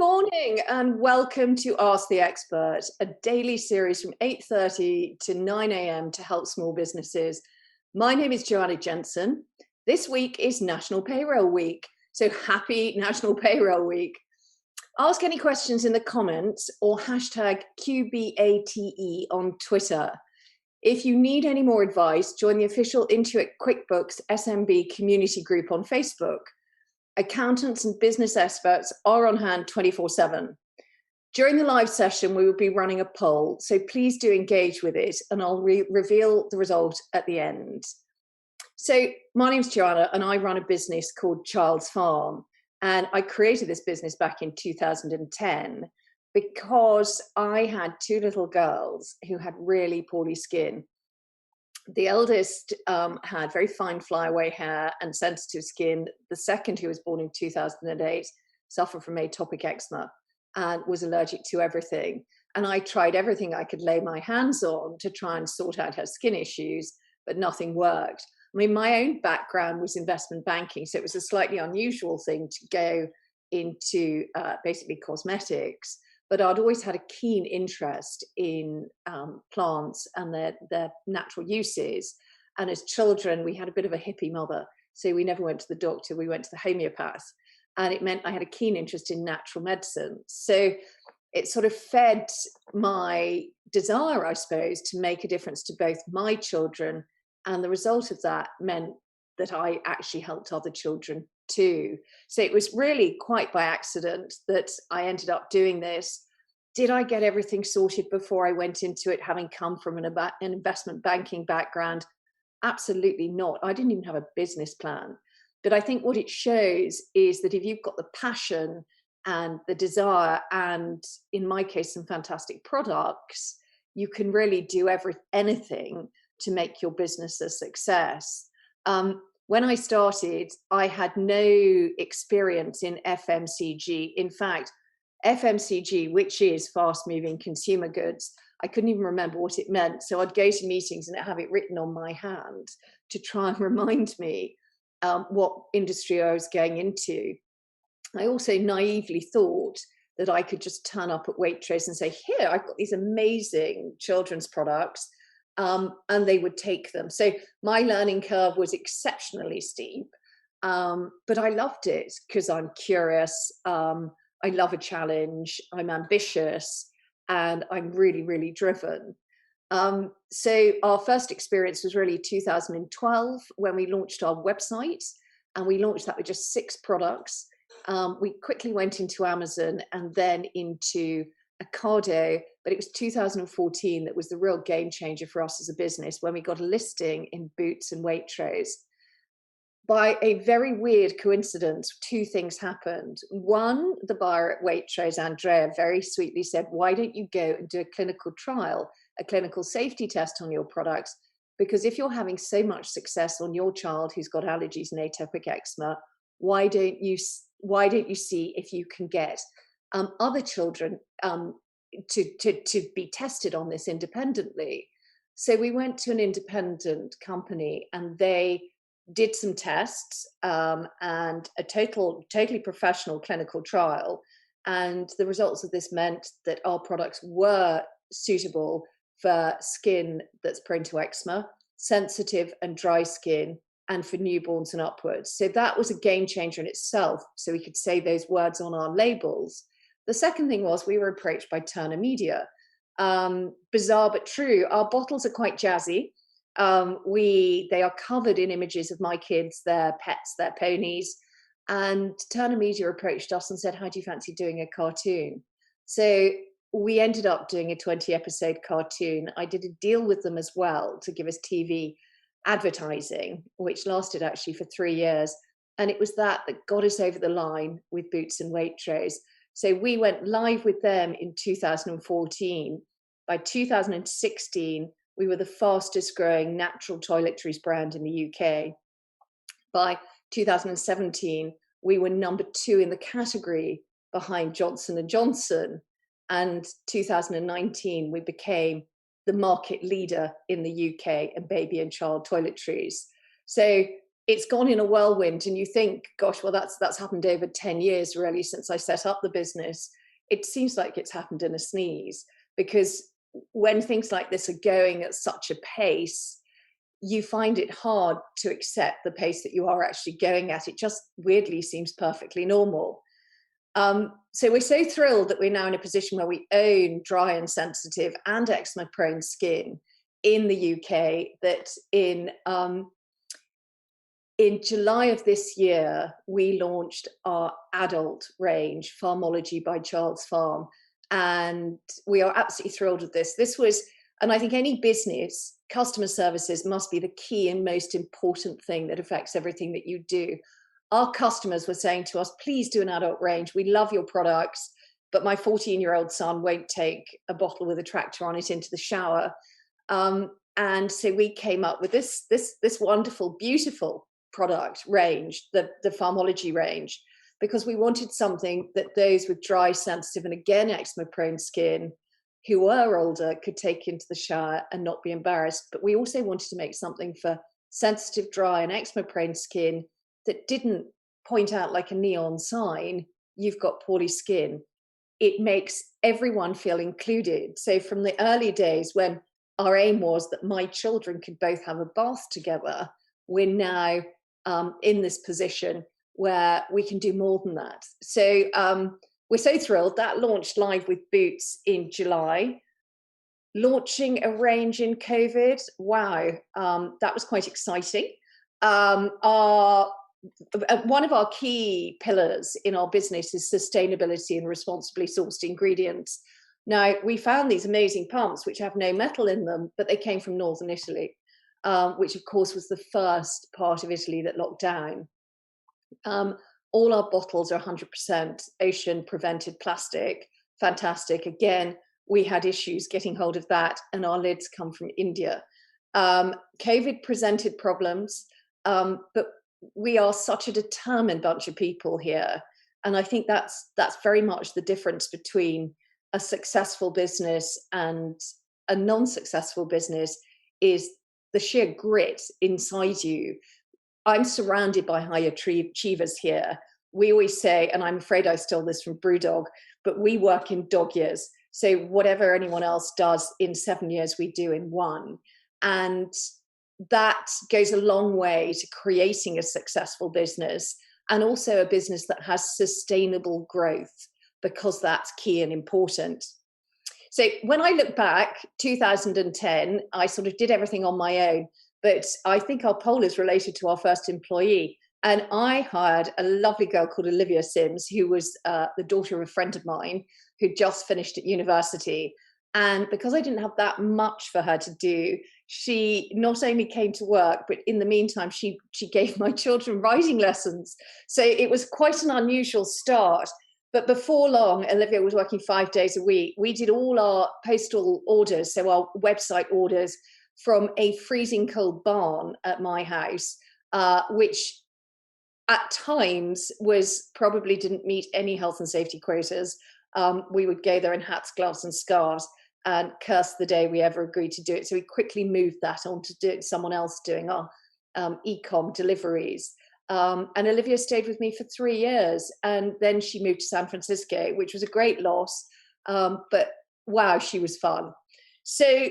morning and welcome to Ask the Expert, a daily series from 8:30 to 9 a.m. to help small businesses. My name is Joanna Jensen. This week is National Payroll Week, so happy National Payroll Week. Ask any questions in the comments or hashtag QBATE on Twitter. If you need any more advice, join the official Intuit QuickBooks SMB community group on Facebook. Accountants and business experts are on hand 24/7. During the live session, we will be running a poll, so please do engage with it and I'll reveal the result at the end. So my name's Joanna and I run a business called Child's Farm, and I created this business back in 2010 because I had two little girls who had really poorly skin. The eldest had very fine flyaway hair and sensitive skin. The second, who was born in 2008, suffered from atopic eczema and was allergic to everything. And I tried everything I could lay my hands on to try and sort out her skin issues, but nothing worked. I mean, my own background was investment banking, so it was a slightly unusual thing to go into basically cosmetics. But I'd always had a keen interest in plants and their natural uses. And as children, we had a bit of a hippie mother. So we never went to the doctor, we went to the homeopath. And it meant I had a keen interest in natural medicine. So it sort of fed my desire, I suppose, to make a difference to both my children. And the result of that meant that I actually helped other children too. So it was really quite by accident that I ended up doing this. Did I get everything sorted before I went into it, having come from an investment banking background? Absolutely not. I didn't even have a business plan. But I think what it shows is that if you've got the passion and the desire, and in my case, some fantastic products, you can really do anything to make your business a success. When I started, I had no experience in FMCG. In fact, FMCG, which is fast moving consumer goods, I couldn't even remember what it meant. So I'd go to meetings and have it written on my hand to try and remind me what industry I was going into. I also naively thought that I could just turn up at Waitrose and say, here, I've got these amazing children's products. And they would take them. So my learning curve was exceptionally steep, but I loved it because I'm curious. I love a challenge. I'm ambitious, and I'm really, really driven. So our first experience was really 2012 when we launched our website, and we launched that with just 6 products. We quickly went into Amazon and then into Ocado, but it was 2014 that was the real game changer for us as a business, when we got a listing in Boots and Waitrose. By a very weird coincidence, 2 things happened. One, the buyer at Waitrose, Andrea, very sweetly said, why don't you go and do a clinical trial, a clinical safety test on your products? Because if you're having so much success on your child who's got allergies and atopic eczema, why don't you see if you can get other children to be tested on this independently? So we went to an independent company and they did some tests and a totally professional clinical trial. And the results of this meant that our products were suitable for skin that's prone to eczema, sensitive and dry skin, and for newborns and upwards. So that was a game changer in itself. So we could say those words on our labels. The second thing was we were approached by Turner Media. Bizarre but true, our bottles are quite jazzy. They are covered in images of my kids, their pets, their ponies. And Turner Media approached us and said, how do you fancy doing a cartoon? So we ended up doing a 20-episode cartoon. I did a deal with them as well to give us TV advertising, which lasted actually for 3 years. And it was that got us over the line with Boots and Waitrose. So we went live with them in 2014. By 2016, we were the fastest growing natural toiletries brand in the UK. By 2017, we were number 2 in the category behind Johnson & Johnson. And 2019, we became the market leader in the UK in baby and child toiletries. So it's gone in a whirlwind, and you think, gosh, well, that's happened over 10 years really since I set up the business. It seems like it's happened in a sneeze, because when things like this are going at such a pace, you find it hard to accept the pace that you are actually going at. It just weirdly seems perfectly normal. So we're so thrilled that we're now in a position where we own dry and sensitive and eczema prone skin in the UK, that in July of this year, we launched our adult range, Farmologie by Child's Farm, and we are absolutely thrilled with this. This was, and I think any business, customer services must be the key and most important thing that affects everything that you do. Our customers were saying to us, please do an adult range. We love your products, but my 14-year-old son won't take a bottle with a tractor on it into the shower. And so we came up with this wonderful, beautiful product range, the Farmologie range, because we wanted something that those with dry, sensitive, and again, eczema prone skin who were older could take into the shower and not be embarrassed. But we also wanted to make something for sensitive, dry, and eczema prone skin that didn't point out like a neon sign, you've got poorly skin. It makes everyone feel included. So from the early days when our aim was that my children could both have a bath together, we're now in this position where we can do more than that. So we're so thrilled. That launched live with Boots in July. Launching a range in COVID, wow, that was quite exciting. One of our key pillars in our business is sustainability and responsibly sourced ingredients. Now, we found these amazing pumps which have no metal in them, but they came from northern Italy, which of course was the first part of Italy that locked down. All our bottles are 100% ocean prevented plastic. Fantastic. Again, we had issues getting hold of that, and our lids come from India. COVID presented problems, but we are such a determined bunch of people here. And I think that's very much the difference between a successful business and a non-successful business, is the sheer grit inside you. I'm surrounded by high achievers here. We always say, and I'm afraid I stole this from Brewdog, but we work in dog years. So whatever anyone else does in 7 years, we do in 1. And that goes a long way to creating a successful business, and also a business that has sustainable growth, because that's key and important. So when I look back, 2010, I sort of did everything on my own, but I think our poll is related to our first employee. And I hired a lovely girl called Olivia Sims, who was the daughter of a friend of mine who just finished at university. And because I didn't have that much for her to do, she not only came to work, but in the meantime, she gave my children writing lessons. So it was quite an unusual start. But before long, Olivia was working 5 days a week. We did all our postal orders, so our website orders, from a freezing cold barn at my house, which at times probably didn't meet any health and safety quotas. We would go there in hats, gloves, and scarves and curse the day we ever agreed to do it. So we quickly moved that on to someone else doing our e-com deliveries. And Olivia stayed with me for 3 years, and then she moved to San Francisco, which was a great loss. But wow, she was fun. So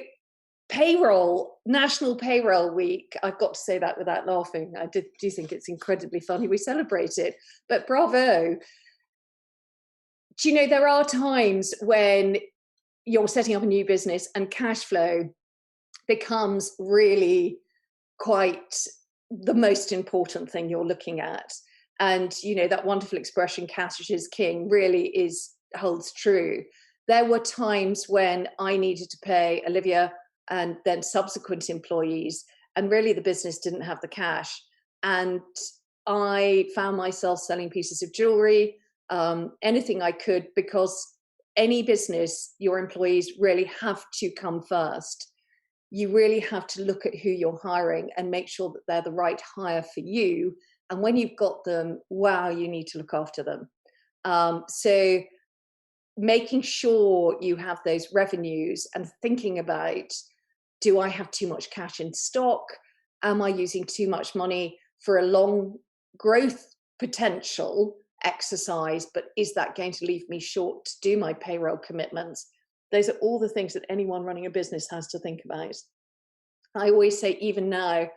payroll, National Payroll Week, I've got to say that without laughing. I do think it's incredibly funny. We celebrate it, but bravo. Do you know, there are times when you're setting up a new business and cash flow becomes really quite the most important thing you're looking at. And, you know, that wonderful expression, cash is king, really holds true. There were times when I needed to pay Olivia and then subsequent employees, and really the business didn't have the cash. And I found myself selling pieces of jewelry, anything I could, because any business, your employees really have to come first. You really have to look at who you're hiring and make sure that they're the right hire for you. And when you've got them, wow, you need to look after them. So making sure you have those revenues and thinking about, do I have too much cash in stock? Am I using too much money for a long growth potential exercise, but is that going to leave me short to do my payroll commitments? Those are all the things that anyone running a business has to think about. I always say, even now,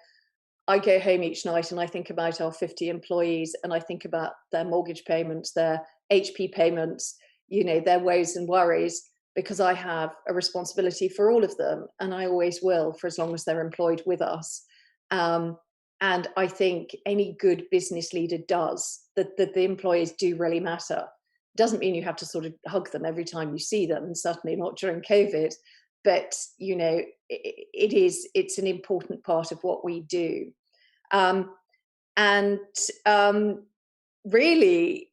I go home each night and I think about our 50 employees, and I think about their mortgage payments, their HP payments, their woes and worries, because I have a responsibility for all of them, and I always will for as long as they're employed with us. And I think any good business leader does, that the employees do really matter. Doesn't mean you have to sort of hug them every time you see them, and certainly not during COVID, but it's an important part of what we do. And really,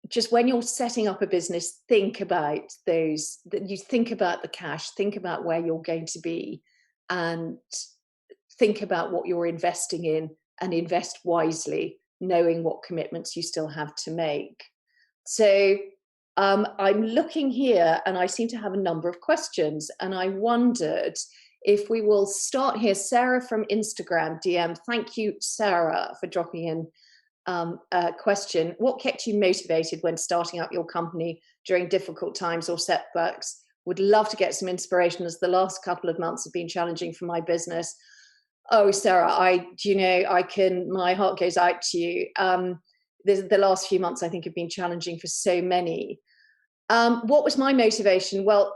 just when you're setting up a business, think about those, that you think about the cash, think about where you're going to be, and think about what you're investing in, and invest wisely, knowing what commitments you still have to make. So I'm looking here and I seem to have a number of questions, and I wondered if we will start here. Sarah from Instagram DM. Thank you, Sarah, for dropping in a question. What kept you motivated when starting up your company during difficult times or setbacks? Would love to get some inspiration, as the last couple of months have been challenging for my business. Oh, Sarah, my heart goes out to you. The last few months, I think, have been challenging for so many. What was my motivation? Well,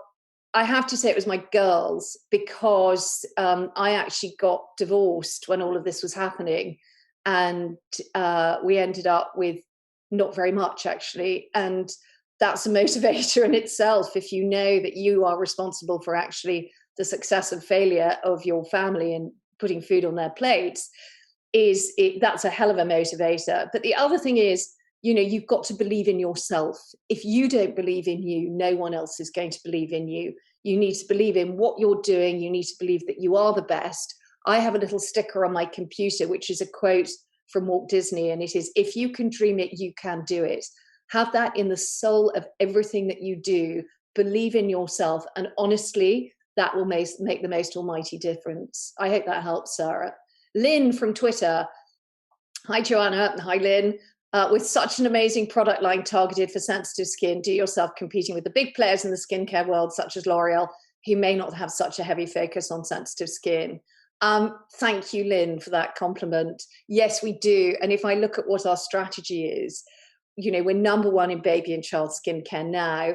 I have to say it was my girls, because I actually got divorced when all of this was happening, and we ended up with not very much, actually. And that's a motivator in itself. If you know that you are responsible for actually the success and failure of your family and putting food on their plates, that's a hell of a motivator. But the other thing is, you've got to believe in yourself. If you don't believe in you, no one else is going to believe in you. You need to believe in what you're doing. You need to believe that you are the best. I have a little sticker on my computer, which is a quote from Walt Disney, and it is, "If you can dream it, you can do it." Have that in the soul of everything that you do. Believe in yourself, and honestly, that will make the most almighty difference. I hope that helps, Sarah. Lynn from Twitter. Hi, Joanna. Hi, Lynn. With such an amazing product line targeted for sensitive skin, do yourself competing with the big players in the skincare world, such as L'Oreal, who may not have such a heavy focus on sensitive skin? Thank you, Lynn, for that compliment. Yes, we do. And if I look at what our strategy is, we're number one in baby and child skincare now.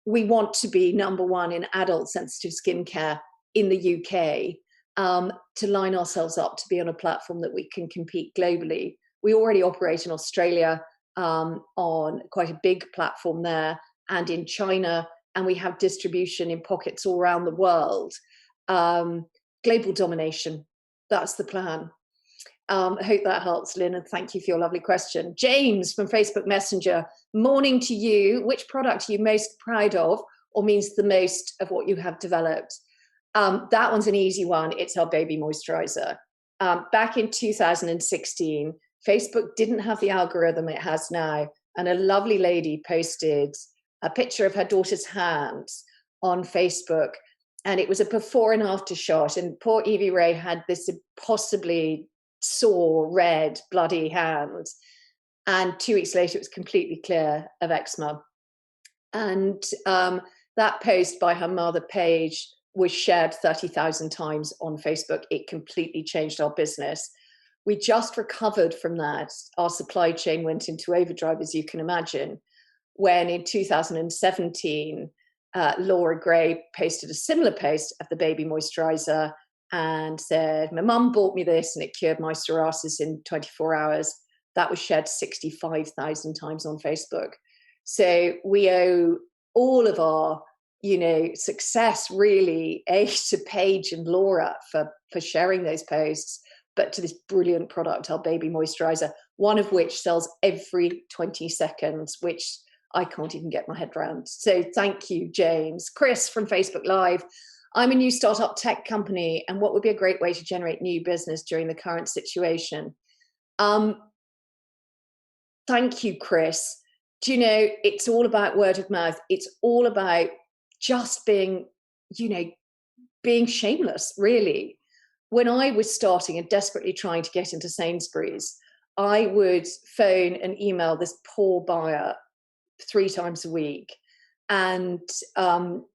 We want to be number one in adult sensitive skincare in the UK, to line ourselves up to be on a platform that we can compete globally. We already operate in Australia on quite a big platform there, and in China, and we have distribution in pockets all around the world. Global domination, that's the plan. I hope that helps, Lynn, and thank you for your lovely question. James from Facebook Messenger. Morning to you. Which product are you most proud of, or means the most of what you have developed? That one's an easy one. It's our baby moisturizer. Back in 2016, Facebook didn't have the algorithm it has now, and a lovely lady posted a picture of her daughter's hands on Facebook, and it was a before and after shot, and poor Evie Ray had this impossibly sore, red, bloody hand, and 2 weeks later it was completely clear of eczema. And that post by her mother, Paige, was shared 30,000 times on Facebook. It completely changed our business. We just recovered from that. Our supply chain went into overdrive, as you can imagine, when in 2017, Laura Gray posted a similar post of the baby moisturizer and said, "My mum bought me this and it cured my psoriasis in 24 hours. That was shared 65,000 times on Facebook. So we owe all of our, success really, to Paige and Laura for sharing those posts, but to this brilliant product, our baby moisturizer, one of which sells every 20 seconds, which I can't even get my head around. So thank you, James. Chris from Facebook Live. I'm a new startup tech company, and what would be a great way to generate new business during the current situation? Thank you, Chris. Do you know, it's all about word of mouth. It's all about just being, being shameless, really. when I was starting and desperately trying to get into Sainsbury's, I would phone and email this poor buyer 3 times a week. And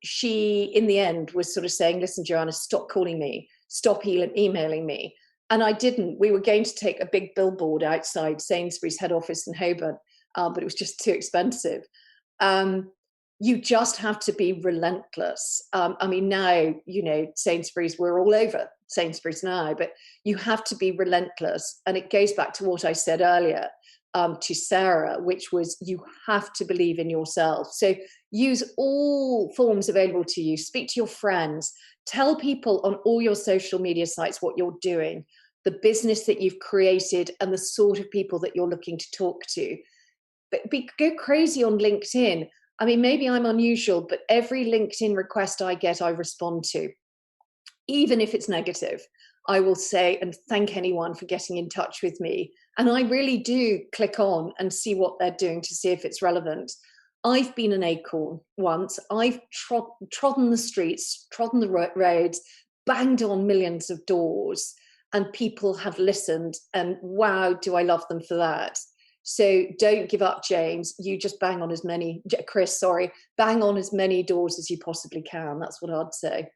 she, in the end, was sort of saying, listen, Joanna, stop calling me, stop emailing me. And I didn't. We were going to take a big billboard outside Sainsbury's head office in Holborn, but it was just too expensive. You just have to be relentless. I mean, now, Sainsbury's, we're all over Sainsbury's now, but you have to be relentless. And it goes back to what I said earlier to Sarah, which was you have to believe in yourself. So use all forms available to you. Speak to your friends. Tell people on all your social media sites what you're doing, the business that you've created, and the sort of people that you're looking to talk to. But go crazy on LinkedIn. I mean, maybe I'm unusual, but every LinkedIn request I get, I respond to. Even if it's negative, I will say and thank anyone for getting in touch with me. And I really do click on and see what they're doing to see if it's relevant. I've been an acorn once. I've trodden the streets, trodden the roads, banged on millions of doors, and people have listened. And wow, do I love them for that. So don't give up, James. You just bang on as many, Chris, sorry, bang on as many doors as you possibly can. That's what I'd say.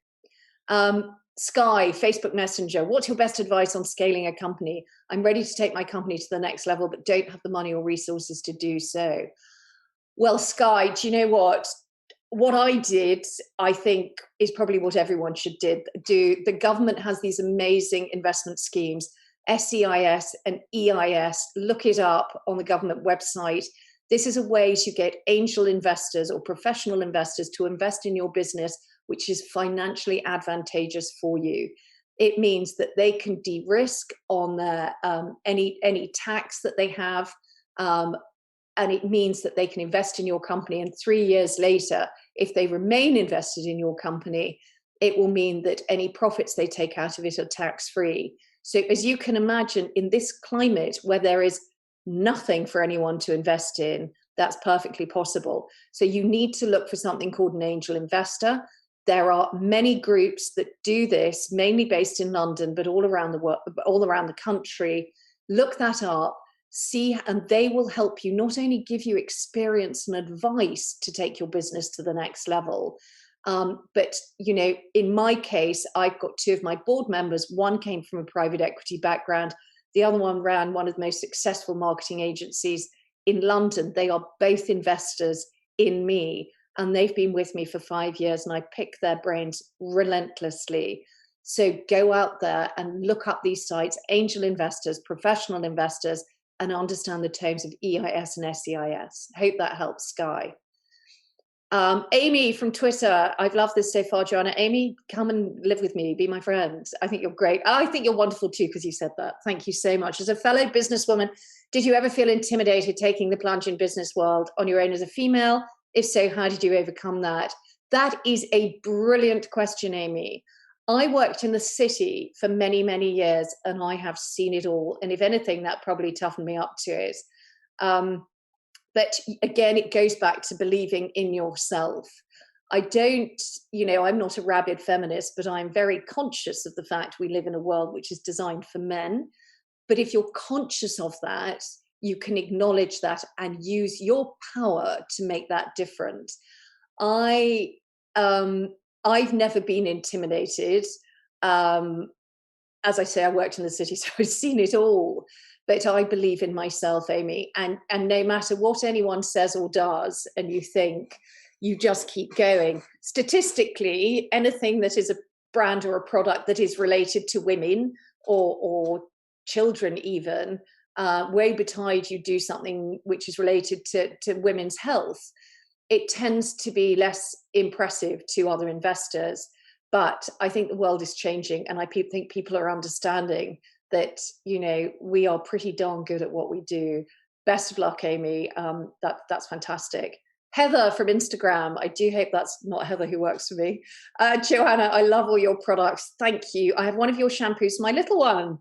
Sky, Facebook Messenger, what's your best advice on scaling a company? I'm ready to take my company to the next level, but don't have the money or resources to do so. Well, Sky, do you know what? What I did, I think, is probably what everyone should do. The government has these amazing investment schemes, SEIS and EIS. Look it up on the government website. This is a way to get angel investors or professional investors to invest in your business, which is financially advantageous for you. It means that they can de-risk on their any tax that they have, and it means that they can invest in your company. And 3 years later, if they remain invested in your company, it will mean that any profits they take out of it are tax-free. So as you can imagine, in this climate where there is nothing for anyone to invest in, that's perfectly possible. So you need to look for something called an angel investor. There are many groups that do this, mainly based in London, but all around the world, all around the country. Look that up, see, and they will help you not only give you experience and advice to take your business to the next level, but in my case, I've got 2 of my board members. One came from a private equity background. The other one ran one of the most successful marketing agencies in London. They are both investors in me. And they've been with me for 5 years, and I pick their brains relentlessly. So go out there and look up these sites, angel investors, professional investors, and understand the terms of EIS and SEIS. Hope that helps, Sky. Amy from Twitter, I've loved this so far, Joanna. Amy, come and live with me, be my friend. I think you're great. I think you're wonderful too, because you said that. Thank you so much. As a fellow businesswoman, did you ever feel intimidated taking the plunge in business world on your own as a female? If so, how did you overcome that? That is a brilliant question, Amy. I worked in the city for many, many years, and I have seen it all. And if anything, that probably toughened me up to it. But again, it goes back to believing in yourself. I'm not a rabid feminist, but I'm very conscious of the fact we live in a world which is designed for men. But if you're conscious of that, you can acknowledge that and use your power to make that different. I've never been intimidated. As I say, I worked in the city, so I've seen it all. But I believe in myself, Amy. And no matter what anyone says or does, and you think, you just keep going. Statistically, anything that is a brand or a product that is related to women or children even, way betide you do something which is related to women's health, it tends to be less impressive to other investors. But I think the world is changing, and I think people are understanding that, we are pretty darn good at what we do. Best of luck, Amy. That's fantastic. Heather from Instagram. I do hope that's not Heather who works for me. Joanna, I love all your products. Thank you. I have one of your shampoos, my little one.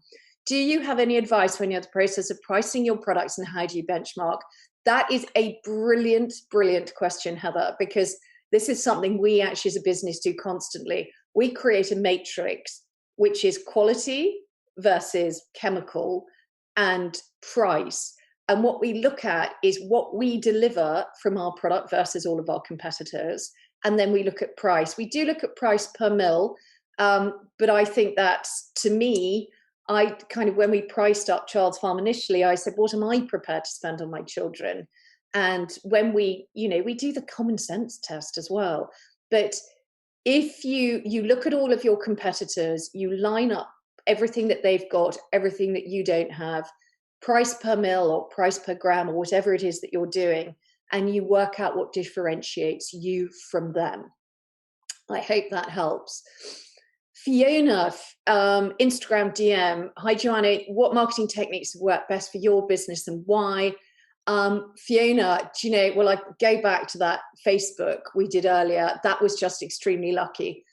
Do you have any advice when you're in the process of pricing your products, and how do you benchmark? That is a brilliant, brilliant question, Heather, because this is something we actually as a business do constantly. We create a matrix which is quality versus chemical and price. And what we look at is what we deliver from our product versus all of our competitors. And then we look at price. We do look at price per mil, but I think that's, to me, I kind of, when we priced up Child's Farm initially, I said, what am I prepared to spend on my children? And when we do the common sense test as well. But if you look at all of your competitors, you line up everything that they've got, everything that you don't have, price per mil or price per gram or whatever it is that you're doing, and you work out what differentiates you from them. I hope that helps. Fiona, Instagram DM, hi Joanna, what marketing techniques work best for your business and why? Fiona, do you know, well, I go back to that Facebook we did earlier. That was just extremely lucky.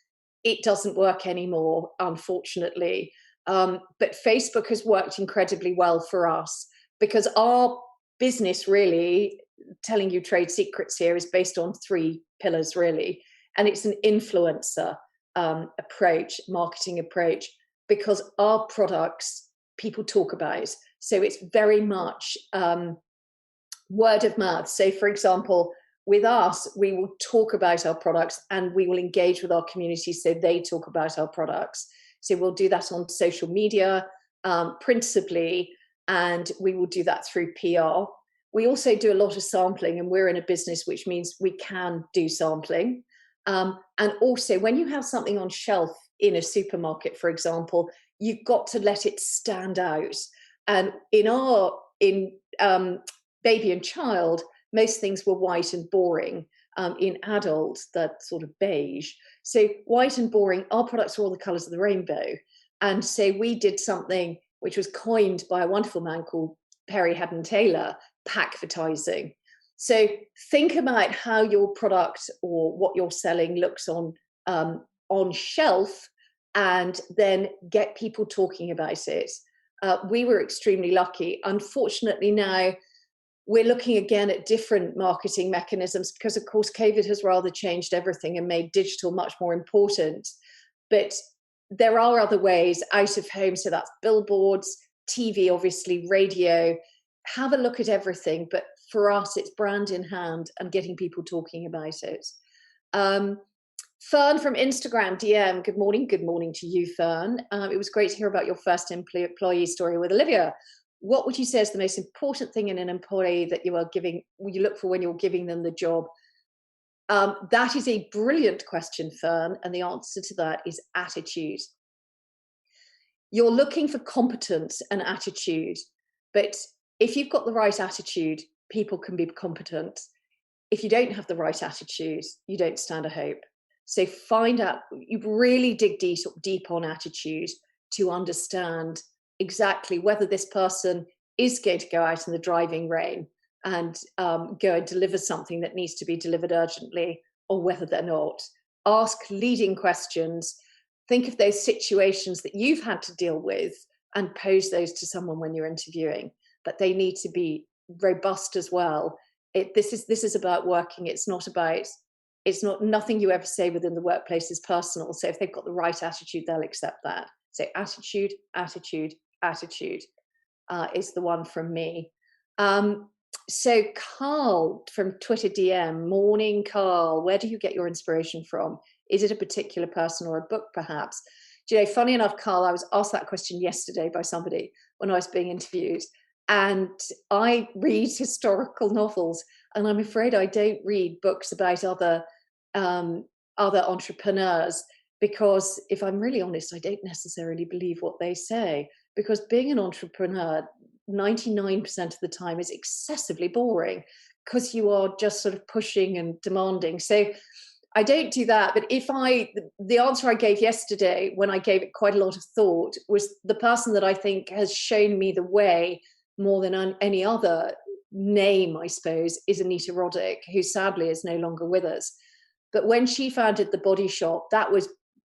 It doesn't work anymore, unfortunately. But Facebook has worked incredibly well for us because our business, really, telling you trade secrets here, is based on 3 pillars, really. And it's an influencer approach, marketing approach, because our products people talk about. So it's very much word of mouth. So for example, with us, we will talk about our products and we will engage with our community so they talk about our products. So we'll do that on social media, principally, and we will do that through PR. We also do a lot of sampling, and we're in a business which means we can do sampling. And also, when you have something on shelf in a supermarket, for example, you've got to let it stand out. And in baby and child, most things were white and boring. In adult, that sort of beige. So white and boring, our products are all the colours of the rainbow. And so we did something which was coined by a wonderful man called Perry Haddon Taylor, packvertising. So think about how your product or what you're selling looks on shelf, and then get people talking about it. We were extremely lucky. Unfortunately now, we're looking again at different marketing mechanisms because, of course, COVID has rather changed everything and made digital much more important. But there are other ways out of home. So that's billboards, TV, obviously, radio. Have a look at everything. But for us, it's brand in hand and getting people talking about it. Fern from Instagram DM, good morning. Good morning to you, Fern. It was great to hear about your first employee story with Olivia. What would you say is the most important thing in an employee that you look for when you're giving them the job? That is a brilliant question, Fern, and the answer to that is attitude. You're looking for competence and attitude, but if you've got the right attitude, people can be competent. If you don't have the right attitude, you don't stand a hope. So find out, you really dig deep on attitude to understand exactly whether this person is going to go out in the driving rain and go and deliver something that needs to be delivered urgently, or whether they're not. Ask leading questions. Think of those situations that you've had to deal with and pose those to someone when you're interviewing. But they need to be robust as well. This is about working. It's not nothing you ever say within the workplace is personal. So if they've got the right attitude, they'll accept that. So attitude is the one from me. So Carl from Twitter DM, morning Carl, where do you get your inspiration from? Is it a particular person or a book perhaps? Do you know, funny enough, Carl, I was asked that question yesterday by somebody when I was being interviewed, and I read historical novels, and I'm afraid I don't read books about other entrepreneurs, because if I'm really honest, I don't necessarily believe what they say, because being an entrepreneur 99% of the time is excessively boring because you are just sort of pushing and demanding. So I don't do that. But the answer I gave yesterday, when I gave it quite a lot of thought, was the person that I think has shown me the way more than any other name, I suppose, is Anita Roddick, who sadly is no longer with us. But when she founded The Body Shop, that was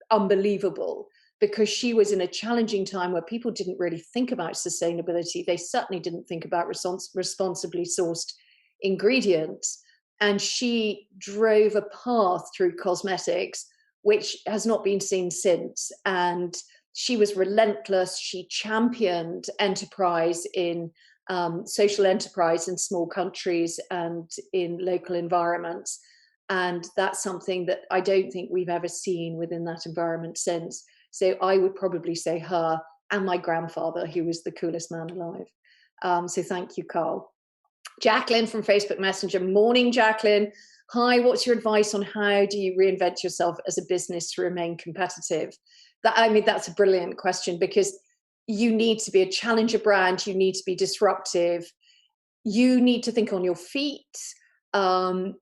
unbelievable, because she was in a challenging time where people didn't really think about sustainability. They certainly didn't think about responsibly sourced ingredients. And she drove a path through cosmetics, which has not been seen since. And she was relentless. She championed enterprise in social enterprise in small countries and in local environments. And that's something that I don't think we've ever seen within that environment since. So I would probably say her and my grandfather, who was the coolest man alive. So thank you, Carl. Jacqueline from Facebook Messenger. Morning, Jacqueline. Hi, what's your advice on how do you reinvent yourself as a business to remain competitive? That's a brilliant question, because you need to be a challenger brand. You need to be disruptive. You need to think on your feet. And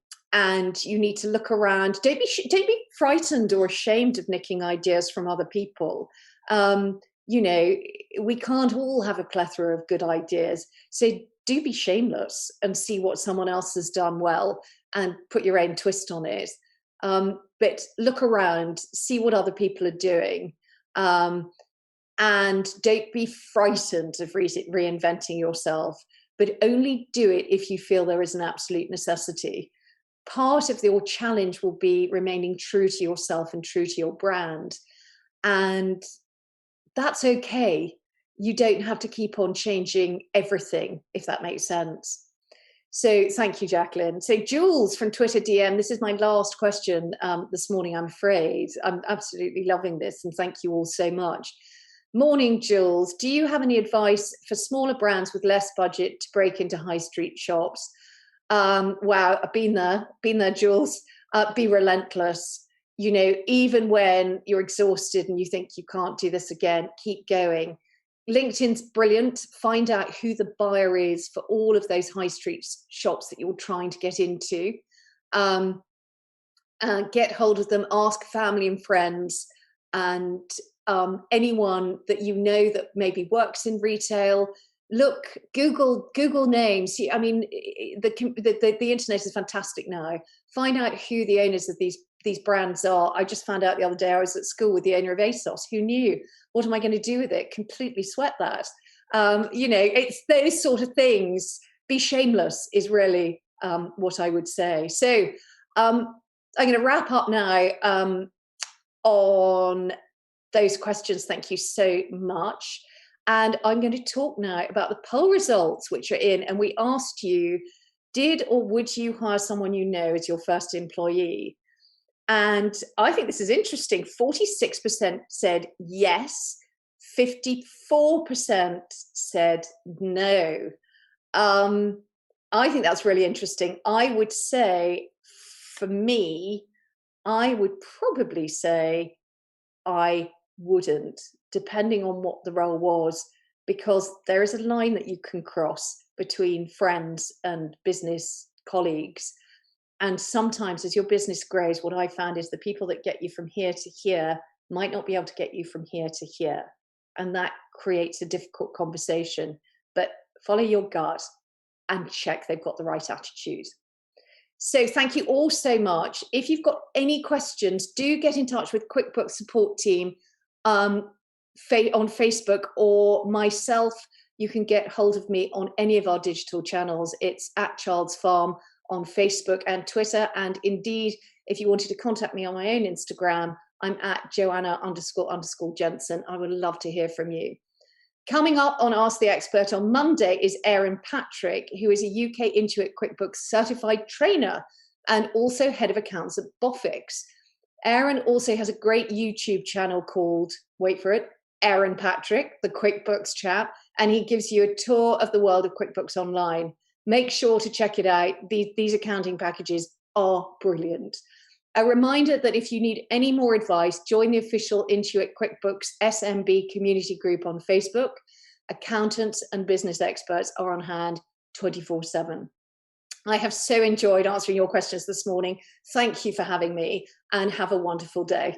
you need to look around. Don't be frightened or ashamed of nicking ideas from other people. We can't all have a plethora of good ideas. So do be shameless and see what someone else has done well and put your own twist on it. But look around, see what other people are doing. And don't be frightened of reinventing yourself, but only do it if you feel there is an absolute necessity. Part of your challenge will be remaining true to yourself and true to your brand. And that's okay. You don't have to keep on changing everything, if that makes sense. So thank you, Jacqueline. So Jules from Twitter DM, this is my last question this morning, I'm afraid. I'm absolutely loving this, and thank you all so much. Morning, Jules. Do you have any advice for smaller brands with less budget to break into high street shops? Wow, I've been there, Jules. Be relentless. Even when you're exhausted and you think you can't do this again, keep going. LinkedIn's brilliant. Find out who the buyer is for all of those high street shops that you're trying to get into. Get hold of them, ask family and friends, and anyone that you know that maybe works in retail. Look, Google names. I mean, the internet is fantastic now. Find out who the owners of these brands are. I just found out the other day, I was at school with the owner of ASOS. Who knew? What am I going to do with it? Completely sweat that. It's those sort of things. Be shameless is really what I would say. So I'm going to wrap up now on those questions. Thank you so much. And I'm going to talk now about the poll results, which are in. And we asked you, did or would you hire someone you know as your first employee? And I think this is interesting. 46% said yes. 54% said no. I think that's really interesting. I would say, for me, I would probably say I wouldn't, depending on what the role was, because there is a line that you can cross between friends and business colleagues. And sometimes as your business grows, what I found is the people that get you from here to here might not be able to get you from here to here. And that creates a difficult conversation. But follow your gut and check they've got the right attitude. So thank you all so much. If you've got any questions, do get in touch with QuickBooks support team on Facebook, or myself. You can get hold of me on any of our digital channels. It's at Child's Farm on Facebook and Twitter. And indeed, if you wanted to contact me on my own Instagram, I'm at Joanna__Jensen. I would love to hear from you. Coming up on Ask the Expert on Monday is Erin Patrick, who is a UK Intuit QuickBooks certified trainer and also head of accounts at Bofix. Erin also has a great YouTube channel called, wait for it, Erin Patrick, the QuickBooks chap, and he gives you a tour of the world of QuickBooks Online. Make sure to check it out. These accounting packages are brilliant. A reminder that if you need any more advice, join the official Intuit QuickBooks SMB community group on Facebook. Accountants and business experts are on hand 24/7. I have so enjoyed answering your questions this morning. Thank you for having me, and have a wonderful day.